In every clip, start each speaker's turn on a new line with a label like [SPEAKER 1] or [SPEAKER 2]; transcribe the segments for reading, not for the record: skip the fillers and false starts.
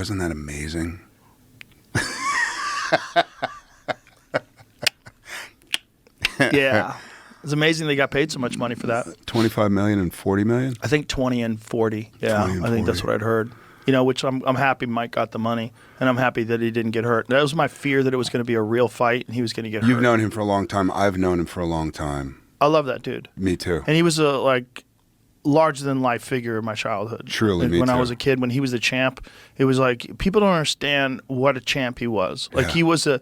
[SPEAKER 1] Isn't that amazing?
[SPEAKER 2] Yeah. It's amazing they got paid so much money for that.
[SPEAKER 1] 25 million and 40 million?
[SPEAKER 2] I think 20 and 40. Yeah,
[SPEAKER 1] 20 and
[SPEAKER 2] I think that's
[SPEAKER 1] 40.
[SPEAKER 2] what I'd heard. You know, which I'm happy Mike got the money, and I'm happy that he didn't get hurt. That was my fear, that it was going to be a real fight and he was going to get hurt.
[SPEAKER 1] You've known him for a long time. I've known him for a long time.
[SPEAKER 2] I love that dude.
[SPEAKER 1] Me too.
[SPEAKER 2] And he was a larger than life figure in my childhood.
[SPEAKER 1] Truly, me
[SPEAKER 2] when
[SPEAKER 1] too.
[SPEAKER 2] I was a kid, when he was the champ, it was like people don't understand what a champ he was. Like
[SPEAKER 1] Yeah.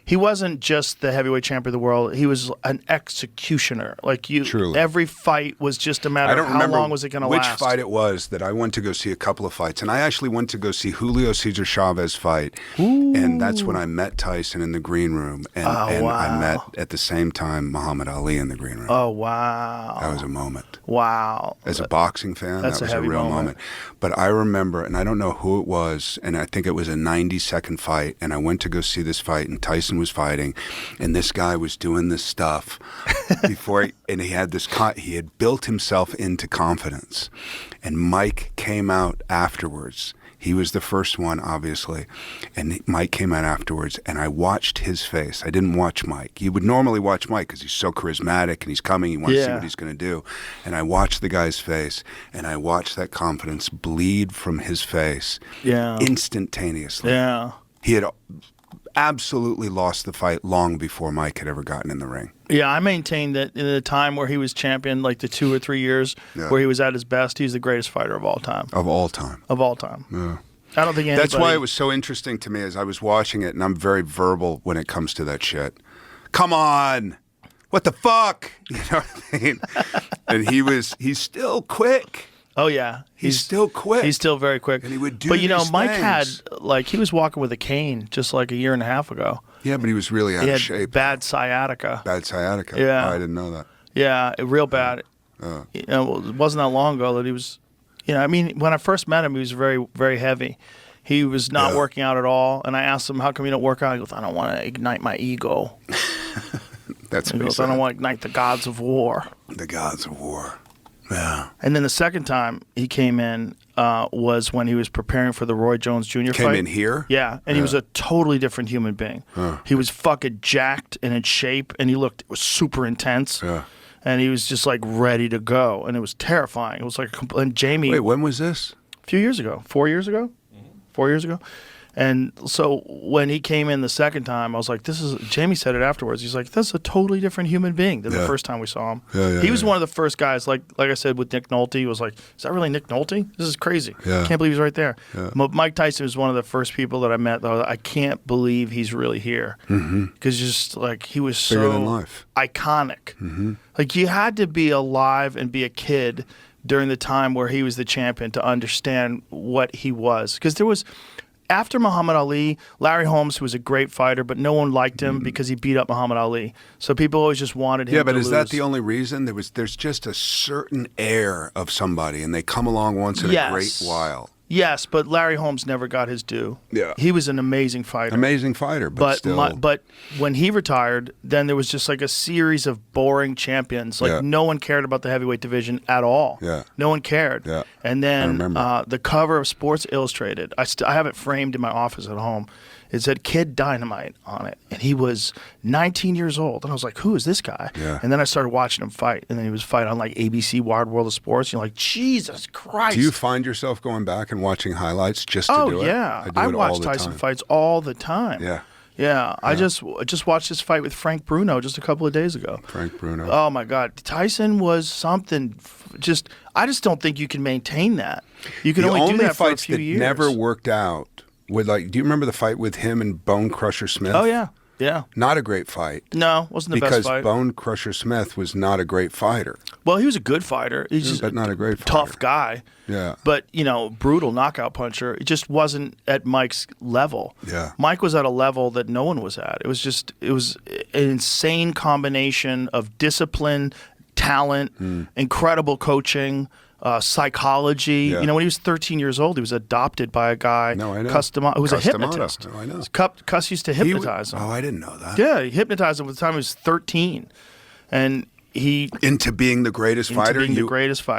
[SPEAKER 2] he wasn't just the heavyweight champion of the world. He was an executioner.
[SPEAKER 1] Truly.
[SPEAKER 2] Every fight was just a matter
[SPEAKER 1] I
[SPEAKER 2] of
[SPEAKER 1] don't
[SPEAKER 2] how
[SPEAKER 1] remember
[SPEAKER 2] long was it going to
[SPEAKER 1] which
[SPEAKER 2] last.
[SPEAKER 1] fight it was that I went to go see a couple of fights, and I actually went to go see Julio Cesar Chavez fight, and that's when I met Tyson in the green room, and
[SPEAKER 2] wow.
[SPEAKER 1] I met at the same time Muhammad Ali in the green room.
[SPEAKER 2] Oh, wow.
[SPEAKER 1] That was a moment.
[SPEAKER 2] Wow.
[SPEAKER 1] As a boxing fan,
[SPEAKER 2] That's
[SPEAKER 1] that was
[SPEAKER 2] a
[SPEAKER 1] a
[SPEAKER 2] heavy
[SPEAKER 1] real moment. But I remember, and I don't know who it was, and I think it was a 90-second fight, and I went to go see this fight, and Tyson was fighting, and this guy was doing this stuff before, and he had he had built himself into confidence. And Mike came out afterwards. He was the first one, obviously, and Mike came out afterwards, and I watched his face. I didn't watch Mike. You would normally watch Mike because he's so charismatic, and he's coming. You want to see what he's going to do. And I watched the guy's face, and I watched that confidence bleed from his face instantaneously.
[SPEAKER 2] Yeah.
[SPEAKER 1] He had absolutely lost the fight long before Mike had ever gotten in the ring.
[SPEAKER 2] Yeah, I maintain that in the time where he was champion, like the 2 or 3 years where he was at his best, he's the greatest fighter of all time.
[SPEAKER 1] Of all time.
[SPEAKER 2] Of all time.
[SPEAKER 1] Yeah.
[SPEAKER 2] I don't think anybody...
[SPEAKER 1] That's why it was so interesting to me as I was watching it, and I'm very verbal when it comes to that shit. Come on! What the fuck? You know what I mean? And he's still quick.
[SPEAKER 2] Oh, yeah.
[SPEAKER 1] He's still quick.
[SPEAKER 2] He's still very quick.
[SPEAKER 1] And he would do
[SPEAKER 2] But, you know,
[SPEAKER 1] these
[SPEAKER 2] Mike
[SPEAKER 1] things.
[SPEAKER 2] had, he was walking with a cane just like a year and a half ago.
[SPEAKER 1] Yeah, but he was really out
[SPEAKER 2] He
[SPEAKER 1] of
[SPEAKER 2] had
[SPEAKER 1] shape.
[SPEAKER 2] bad sciatica.
[SPEAKER 1] Bad sciatica.
[SPEAKER 2] Yeah.
[SPEAKER 1] Oh, I didn't know that.
[SPEAKER 2] Yeah, real bad. You know, it wasn't that long ago that he was, I mean, when I first met him, he was very, very heavy. He was not working out at all. And I asked him, how come you don't work out? He goes, I don't want to ignite my ego.
[SPEAKER 1] That's
[SPEAKER 2] He
[SPEAKER 1] what he
[SPEAKER 2] goes,
[SPEAKER 1] said.
[SPEAKER 2] I don't want to ignite the gods of war.
[SPEAKER 1] The gods of war. Yeah.
[SPEAKER 2] And then the second time he came in was when he was preparing for the Roy Jones Jr. fight.
[SPEAKER 1] Came in here?
[SPEAKER 2] Yeah, and he was a totally different human being. He was fucking jacked and in shape, and he looked super intense.
[SPEAKER 1] Yeah.
[SPEAKER 2] And he was just like ready to go, and it was terrifying. It was like, and Jamie.
[SPEAKER 1] Wait, when was this?
[SPEAKER 2] A few years ago, 4 years ago, 4 years ago. And so when he came in the second time, I was like, Jamie said it afterwards. He's like, that's a totally different human being than the first time we saw him. He was one of the first guys, like I said with Nick Nolte, he was like, is that really Nick Nolte? This is crazy.
[SPEAKER 1] Yeah.
[SPEAKER 2] Can't believe he's right there.
[SPEAKER 1] Yeah.
[SPEAKER 2] Mike Tyson was one of the first people that I met, though. I can't believe he's really here. Because just like he was
[SPEAKER 1] Bigger
[SPEAKER 2] so
[SPEAKER 1] than life.
[SPEAKER 2] iconic. Like you had to be alive and be a kid during the time where he was the champion to understand what he was. Because there was... After Muhammad Ali, Larry Holmes, who was a great fighter, but no one liked him because he beat up Muhammad Ali. So people always just wanted him to
[SPEAKER 1] Yeah, but
[SPEAKER 2] lose.
[SPEAKER 1] is that the only reason? There's just a certain air of somebody, and they come along once in a great while.
[SPEAKER 2] Yes, but Larry Holmes never got his due.
[SPEAKER 1] Yeah.
[SPEAKER 2] He was an amazing fighter.
[SPEAKER 1] Amazing fighter, but still.
[SPEAKER 2] But when he retired, then there was just like a series of boring champions. Like no one cared about the heavyweight division at all.
[SPEAKER 1] Yeah.
[SPEAKER 2] No one cared.
[SPEAKER 1] Yeah.
[SPEAKER 2] And then the cover of Sports Illustrated, I have it framed in my office at home. It said Kid Dynamite on it. And he was 19 years old. And I was like, who is this guy?
[SPEAKER 1] Yeah.
[SPEAKER 2] And then I started watching him fight. And then he was fighting on like ABC Wide World of Sports. You're like, Jesus Christ.
[SPEAKER 1] Do you find yourself going back and watching highlights just to do it?
[SPEAKER 2] Oh, yeah.
[SPEAKER 1] I
[SPEAKER 2] watch Tyson fights all the time.
[SPEAKER 1] Yeah.
[SPEAKER 2] Yeah. I just watched this fight with Frank Bruno just a couple of days ago.
[SPEAKER 1] Frank Bruno.
[SPEAKER 2] Oh, my God. Tyson was something I just don't think you can maintain that. You can only do that for a few years.
[SPEAKER 1] The only fights that never worked out with do you remember the fight with him and Bone Crusher Smith?
[SPEAKER 2] Oh, yeah. Yeah.
[SPEAKER 1] Not a great fight.
[SPEAKER 2] No, wasn't the best fight.
[SPEAKER 1] Because Bone Crusher Smith was not a great fighter.
[SPEAKER 2] Well, he was a good fighter. He's just
[SPEAKER 1] but not a great fighter.
[SPEAKER 2] Tough guy.
[SPEAKER 1] Yeah.
[SPEAKER 2] But, brutal knockout puncher. It just wasn't at Mike's level.
[SPEAKER 1] Yeah.
[SPEAKER 2] Mike was at a level that no one was at. It was an insane combination of discipline, talent, incredible coaching, psychology.
[SPEAKER 1] Yeah.
[SPEAKER 2] When he was 13 years old, he was adopted by a guy,
[SPEAKER 1] No, I know.
[SPEAKER 2] who was a
[SPEAKER 1] Customato.
[SPEAKER 2] hypnotist.
[SPEAKER 1] Oh, I know.
[SPEAKER 2] Cuss used to hypnotize him.
[SPEAKER 1] Oh, I didn't know that.
[SPEAKER 2] Yeah, he hypnotized him by the time he was 13. And he...
[SPEAKER 1] Into being the greatest fighter?
[SPEAKER 2] the greatest fighter.